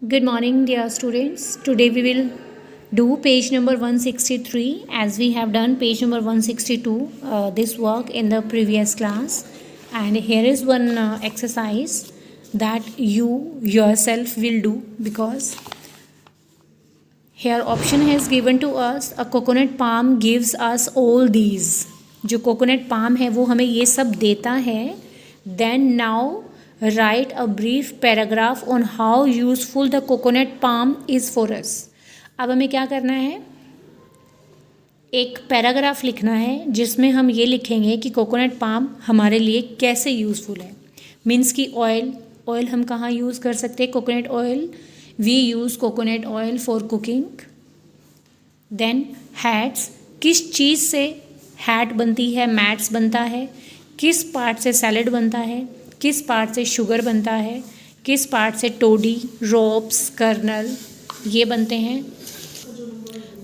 Good morning, dear students. Today we will do page number 163 as we have done page number 162 this work in the previous class. And here is one exercise that you yourself will do because here option has given to us a coconut palm gives us all these. जो coconut palm है वो हमें ये सब देता है. Then now write a brief paragraph on how useful the coconut palm is for us. अब हमें क्या करना है, एक पैराग्राफ लिखना है जिसमें हम ये लिखेंगे कि कोकोनट पाम हमारे लिए कैसे यूज़फुल है. मीन्स कि ऑयल हम कहाँ यूज़ कर सकते हैं, coconut oil. We use coconut oil for cooking. Then huts, किस चीज़ से हैट बनती है, मैट्स बनता है, किस पार्ट से सैलड बनता है, किस पार्ट से शुगर बनता है, किस पार्ट से टोडी, रोप्स, कर्नल ये बनते हैं.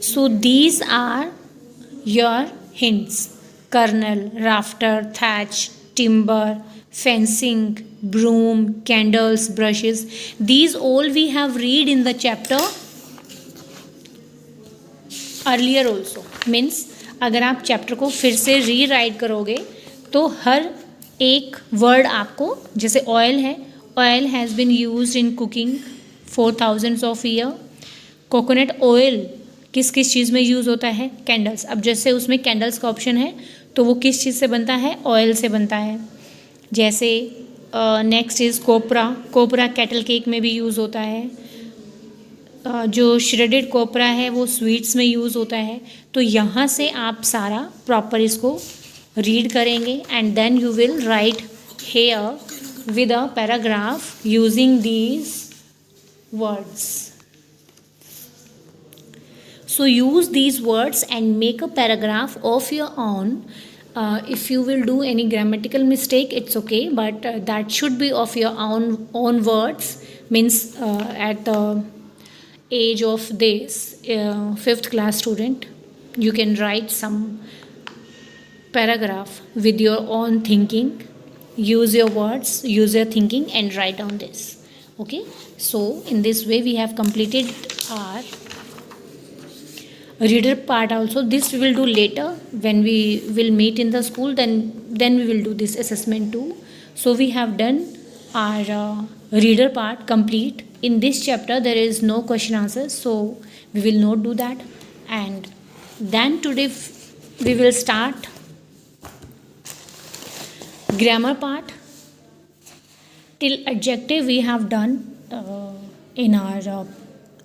So these are your hints. Kernel, rafter, thatch, timber, fencing, broom, candles, brushes. These all we have read in the chapter earlier also. Means अगर आप चैप्टर को फिर से रीराइट करोगे तो हर एक वर्ड आपको, जैसे ऑयल है, oil has been used in cooking for thousands of year. Coconut oil किस किस चीज़ में यूज़ होता है, कैंडल्स. अब जैसे उसमें कैंडल्स का ऑप्शन है तो वो किस चीज़ से बनता है, ऑयल से बनता है. जैसे next is copra cattle cake में भी यूज़ होता है. जो श्रेडेड कोपरा है वो स्वीट्स में यूज़ होता है. तो यहाँ से आप सारा प्रॉपर इसको रीड करेंगे and then you will write here with a paragraph using these words. So use these words and make a paragraph of your own. If you will do any grammatical mistake, it's okay, but that should be of your own words. Means at the age of this 5th class student, you can write some paragraph with your own thinking. Use your words, use your thinking, and write down this. Okay. So in this way, we have completed our reader part also. This we will do later when we will meet in the school. Then we will do this assessment too. So we have done our reader part complete. In this chapter there is no question answers, so we will not do that. And then today we will start grammar part. Till adjective we have done in our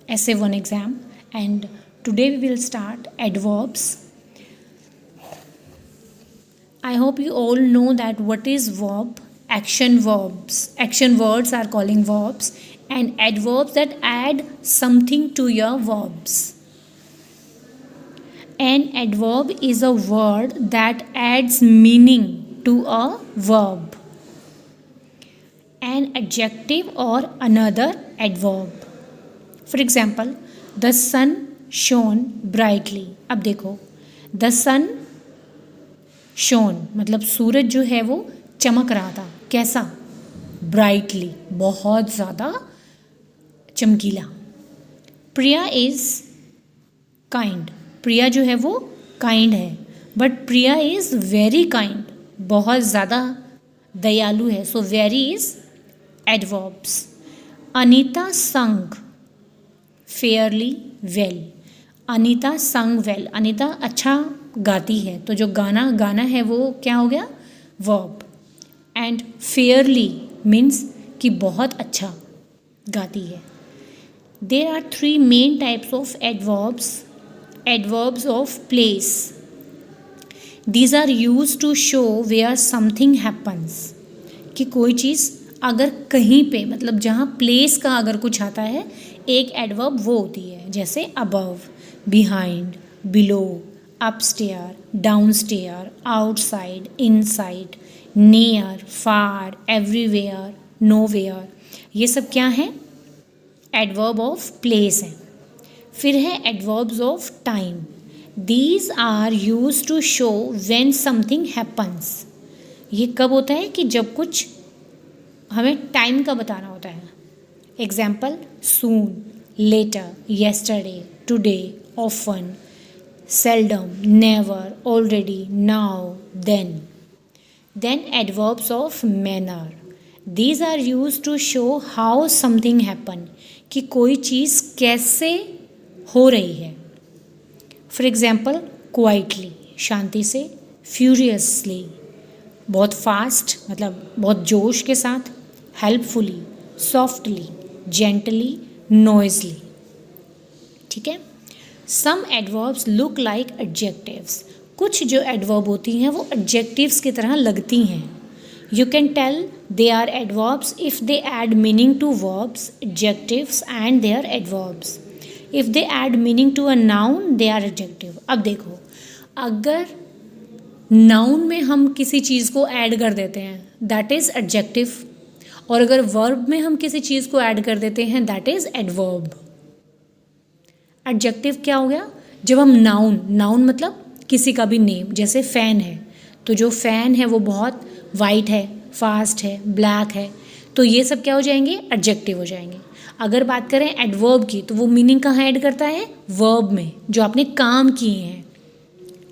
essay 1 exam, and today we will start adverbs. I hope you all know that what is verb. Action verbs. Action words are calling verbs, and adverbs that add something to your verbs. An adverb is a word that adds meaning to a verb. An adjective or another adverb. For example, the sun shone brightly. अब देखो, the sun shone मतलब सूरज जो है वो चमक रहा था. कैसा, brightly, बहुत ज़्यादा चमकीला. प्रिया इज़ काइंड. प्रिया जो है वो काइंड है, but Priya is very kind, बहुत ज़्यादा दयालु है. So very is adverbs. Anita संग फेयरली वेल. अनीता संग वेल. अनीता अच्छा गाती है, तो जो गाना है वो क्या हो गया, वर्ब. एंड फेयरली मीन्स कि बहुत अच्छा गाती है. There are 3 main types of adverbs. Adverbs of place. These are use to show where something happens. कि कोई चीज़ अगर कहीं पे, मतलब जहाँ प्लेस का अगर कुछ आता है, एक एडवर्ब वो होती है. जैसे above, behind, below, upstair, downstair, outside, inside, near, far, everywhere, nowhere. ये सब क्या है, एडवर्ब ऑफ प्लेस है. फिर है adverbs of time. These are use to show when something happens. ये कब होता है कि जब कुछ हमें टाइम का बताना होता है. Example, soon, later, yesterday, today, often, seldom, never, already, now, then. Then adverbs of manner. These are used to show how something happen, कि कोई चीज़ कैसे हो रही है. फॉर एग्जाम्पल, क्वाइटली, शांति से. फ्यूरियसली, बहुत फास्ट, मतलब बहुत जोश के साथ. हेल्पफुली, सॉफ्टली, जेंटली, नॉइजली. ठीक है. सम एडवर्ब्स लुक लाइक एडजेक्टिव्स. कुछ जो एडवर्ब होती हैं वो एडजेक्टिव्स की तरह लगती हैं. You can tell they are adverbs if they add meaning to verbs, adjectives and they are adverbs. If they add meaning to a noun they are adjective. अब देखो, अगर नाउन में हम किसी चीज़ को ऐड कर देते हैं दैट इज़ एडजेक्टिव, और अगर वर्ब में हम किसी चीज़ को ऐड कर देते हैं दैट इज़ एडवर्ब. एडजेक्टिव क्या हो गया? जब हम नाउन मतलब किसी का भी नेम, जैसे फ़ैन है तो जो फ़ैन है वो बहुत वाइट है, फास्ट है, ब्लैक है, तो ये सब क्या हो जाएंगे? एडजेक्टिव हो जाएंगे. अगर बात करें एडवर्ब की तो वो मीनिंग कहाँ ऐड करता है? वर्ब में, जो आपने काम किए हैं.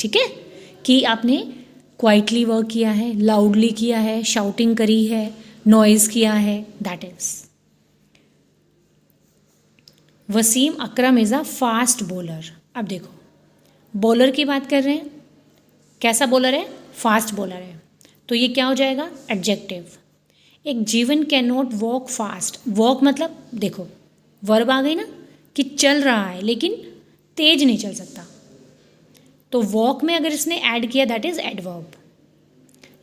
ठीक है, कि आपने क्वाइटली वर्क किया है, लाउडली किया है, शाउटिंग करी है, नॉइज़ किया है, that is. Wasim Akram is a fast bowler. अब देखो, बॉलर की बात कर रहे हैं. कैसा बॉलर है? फास्ट बॉलर है. तो ये क्या हो जाएगा? एडजेक्टिव. एक जीवन can not walk fast. Walk मतलब देखो वर्ब आ गई ना, कि चल रहा है लेकिन तेज नहीं चल सकता. तो वॉक में अगर इसने ऐड किया दैट इज़ एडवर्ब.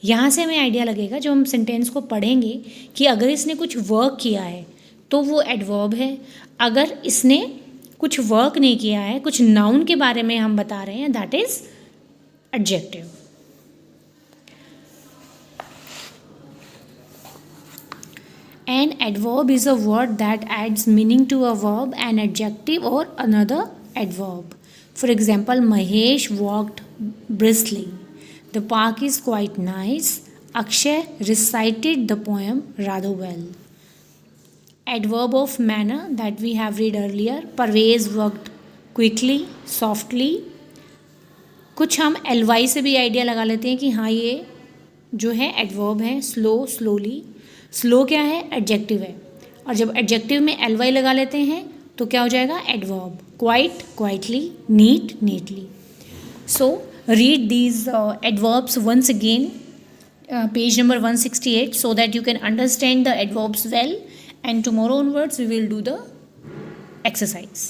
यहाँ से हमें आइडिया लगेगा जब हम सेंटेंस को पढ़ेंगे कि अगर इसने कुछ वर्क किया है तो वो एडवर्ब है. अगर इसने कुछ वर्क नहीं किया है, कुछ नाउन के बारे में हम बता रहे हैं, that is adjective. An adverb is a word that adds meaning to a verb, an adjective or another adverb. For example, Mahesh walked briskly. The park is quite nice. Akshay recited the poem rather well. Adverb of manner that we have read earlier. Parvez worked quickly, softly. कुछ हम ly से भी idea लगा लेते हैं कि हाँ ये जो है एडवर्ब है. Slow, slowly. स्लो क्या है? एडजेक्टिव है. और जब एडजेक्टिव में ly लगा लेते हैं तो क्या हो जाएगा? Adverb. Quiet, quietly. Neat, neatly. So read these adverbs once again, page number 168, so that you can understand the adverbs well, and tomorrow onwards we will do the exercise.